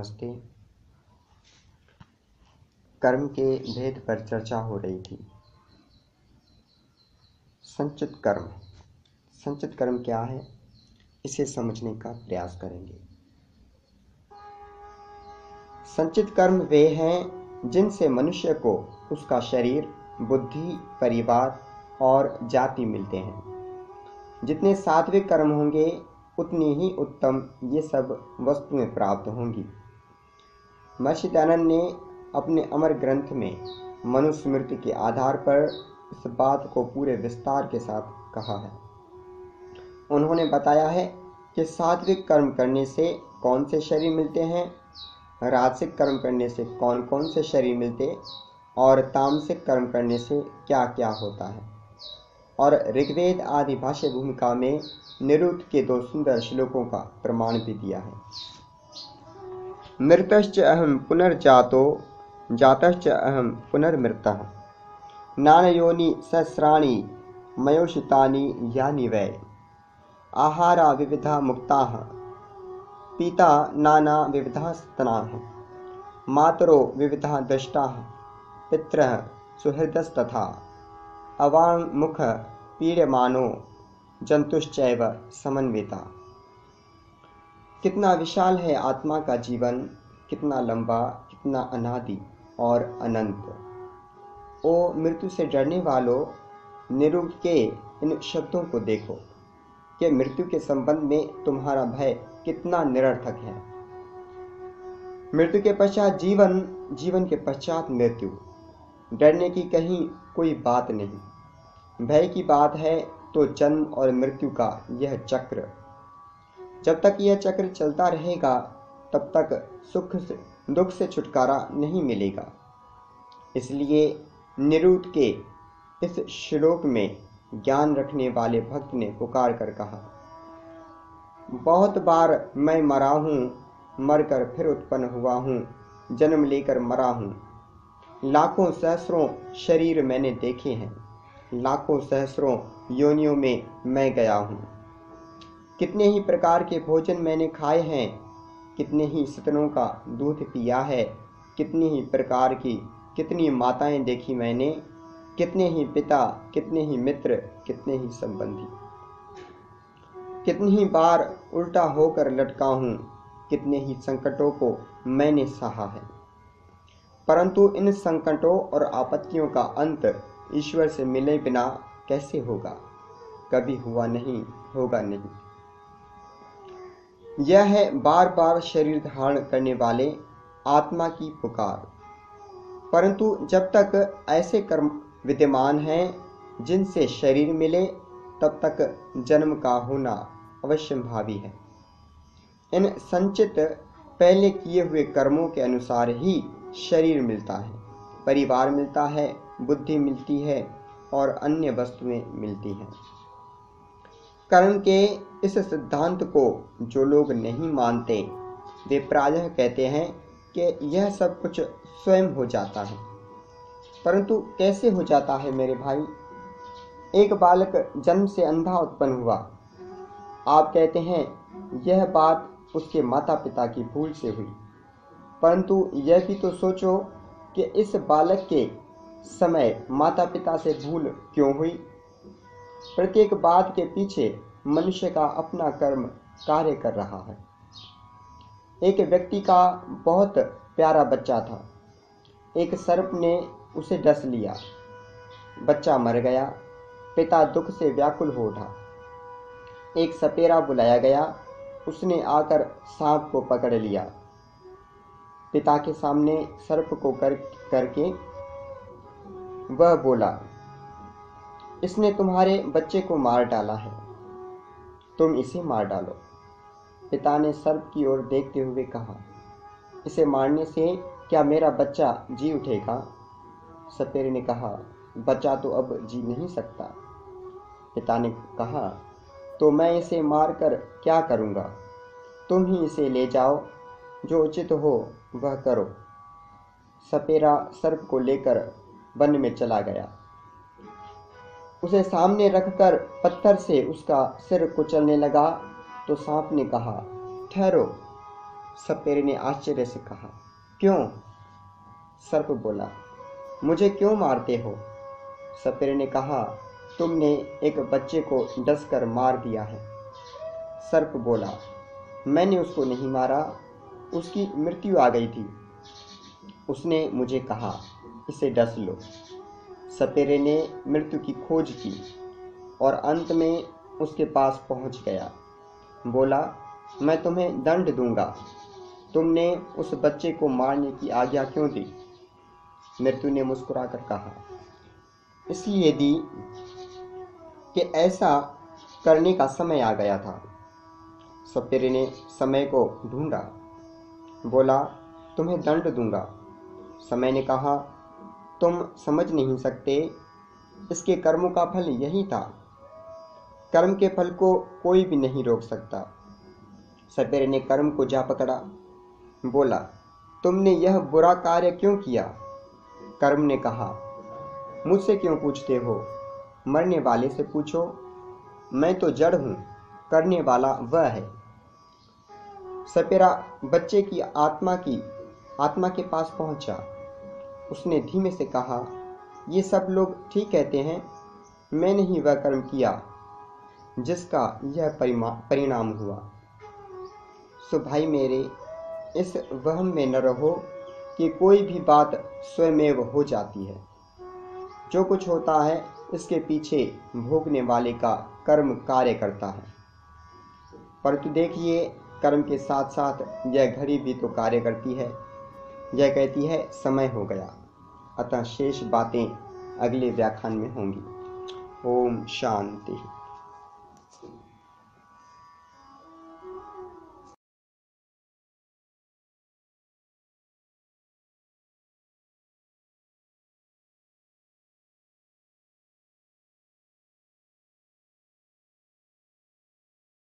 नमस्ते। कर्म के भेद पर चर्चा हो रही थी। संचित कर्म क्या है, इसे समझने का प्रयास करेंगे। संचित कर्म वे हैं जिनसे मनुष्य को उसका शरीर, बुद्धि, परिवार और जाति मिलते हैं। जितने सात्विक कर्म होंगे उतनी ही उत्तम ये सब वस्तुएं प्राप्त होंगी। महर्षि दयानंद ने अपने अमर ग्रंथ में मनुस्मृति के आधार पर इस बात को पूरे विस्तार के साथ कहा है। उन्होंने बताया है कि सात्विक कर्म करने से कौन से शरीर मिलते हैं, राजसिक कर्म करने से कौन कौन से शरीर मिलते और तामसिक कर्म करने से क्या क्या होता है। और ऋग्वेद आदि भाष्य भूमिका में निरुक्त के 2 सुंदर श्लोकों का प्रमाण भी दिया है। मृतश्च अहम पुनर्जातो जातश्च अहम पुनर्मृतः नानयोनि सहस्राणि मयोषितानि यानि वै आहारा विविधा मुक्ताः पीता नाना विविधा स्तनाः मातरो विविधा दष्टाः पितरः सुहृदस्तथा अवाङ्मुख पीड्यमानो जंतुश्चैव समन्विता। कितना विशाल है आत्मा का जीवन, कितना लंबा, कितना अनादि और अनंत। ओ मृत्यु से डरने वालों, निरुक्त के इन शब्दों को देखो कि मृत्यु के संबंध में तुम्हारा भय कितना निरर्थक है। मृत्यु के पश्चात जीवन, जीवन के पश्चात मृत्यु। डरने की कहीं कोई बात नहीं। भय की बात है तो जन्म और मृत्यु का यह चक्र। जब तक यह चक्र चलता रहेगा तब तक दुख से छुटकारा नहीं मिलेगा। इसलिए निरुक्त के इस श्लोक में ज्ञान रखने वाले भक्त ने पुकार कर कहा, बहुत बार मैं मरा हूँ, मरकर फिर उत्पन्न हुआ हूँ, जन्म लेकर मरा हूँ। लाखों सहस्रों शरीर मैंने देखे हैं, लाखों सहस्रों योनियों में मैं गया हूँ। कितने ही प्रकार के भोजन मैंने खाए हैं, कितने ही स्तनों का दूध पिया है, कितनी ही प्रकार की कितनी माताएं देखी मैंने, कितने ही पिता, कितने ही मित्र, कितने ही संबंधी। कितनी ही बार उल्टा होकर लटका हूँ, कितने ही संकटों को मैंने सहा है। परंतु इन संकटों और आपत्तियों का अंत ईश्वर से मिले बिना कैसे होगा? कभी हुआ नहीं, होगा नहीं। यह है बार बार शरीर धारण करने वाले आत्मा की पुकार। परंतु जब तक ऐसे कर्म विद्यमान हैं जिनसे शरीर मिले, तब तक जन्म का होना अवश्यंभावी है। इन संचित पहले किए हुए कर्मों के अनुसार ही शरीर मिलता है, परिवार मिलता है, बुद्धि मिलती है और अन्य वस्तुएं मिलती हैं। कर्म के इस सिद्धांत को जो लोग नहीं मानते, वे प्रायः कहते हैं कि यह सब कुछ स्वयं हो जाता है। परंतु कैसे हो जाता है मेरे भाई? एक बालक जन्म से अंधा उत्पन्न हुआ। आप कहते हैं यह बात उसके माता पिता की भूल से हुई। परंतु यह भी तो सोचो कि इस बालक के समय माता पिता से भूल क्यों हुई? प्रत्येक बात के पीछे मनुष्य का अपना कर्म कार्य कर रहा है। एक व्यक्ति का बहुत प्यारा बच्चा था। एक सर्प ने उसे डस लिया, बच्चा मर गया। पिता दुख से व्याकुल हो उठा। एक सपेरा बुलाया गया, उसने आकर सांप को पकड़ लिया। पिता के सामने सर्प को करके वह बोला, इसने तुम्हारे बच्चे को मार डाला है, तुम इसे मार डालो। पिता ने सर्प की ओर देखते हुए कहा, इसे मारने से क्या मेरा बच्चा जी उठेगा? सपेरे ने कहा, बच्चा तो अब जी नहीं सकता। पिता ने कहा, तो मैं इसे मारकर क्या करूँगा? तुम ही इसे ले जाओ, जो उचित हो वह करो। सपेरा सर्प को लेकर वन में चला गया। उसे सामने रखकर पत्थर से उसका सिर कुचलने लगा तो सांप ने कहा, ठहरो, सपेरे ने आश्चर्य से कहा, क्यों? सर्प बोला, मुझे क्यों मारते हो? सपेरे ने कहा, तुमने एक बच्चे को डसकर मार दिया है। सर्प बोला, मैंने उसको नहीं मारा, उसकी मृत्यु आ गई थी। उसने मुझे कहा, इसे डस लो। सपेरे ने मृत्यु की खोज की और अंत में उसके पास पहुंच गया। बोला, मैं तुम्हें दंड दूंगा, तुमने उस बच्चे को मारने की आज्ञा क्यों दी? मृत्यु ने मुस्कुराकर कहा, इसलिए दी कि ऐसा करने का समय आ गया था। सपेरे ने समय को ढूंढा। बोला, तुम्हें दंड दूंगा। समय ने कहा, तुम समझ नहीं सकते, इसके कर्मों का फल यही था। कर्म के फल को कोई भी नहीं रोक सकता। सपेरे ने कर्म को जा पकड़ा। बोला, तुमने यह बुरा कार्य क्यों किया? कर्म ने कहा, मुझसे क्यों पूछते हो? मरने वाले से पूछो। मैं तो जड़ हूँ, करने वाला वह है। सपेरा बच्चे की आत्मा के पास पहुंचा। उसने धीमे से कहा, ये सब लोग ठीक कहते हैं, मैंने ही वह कर्म किया जिसका यह परिणाम हुआ। सो भाई मेरे, इस वहम में न रहो कि कोई भी बात स्वयमेव हो जाती है। जो कुछ होता है इसके पीछे भोगने वाले का कर्म कार्य करता है। परंतु देखिए, कर्म के साथ साथ यह घड़ी भी तो कार्य करती है। यह कहती है समय हो गया। अतः शेष बातें अगले व्याख्यान में होंगी। ओम शांति।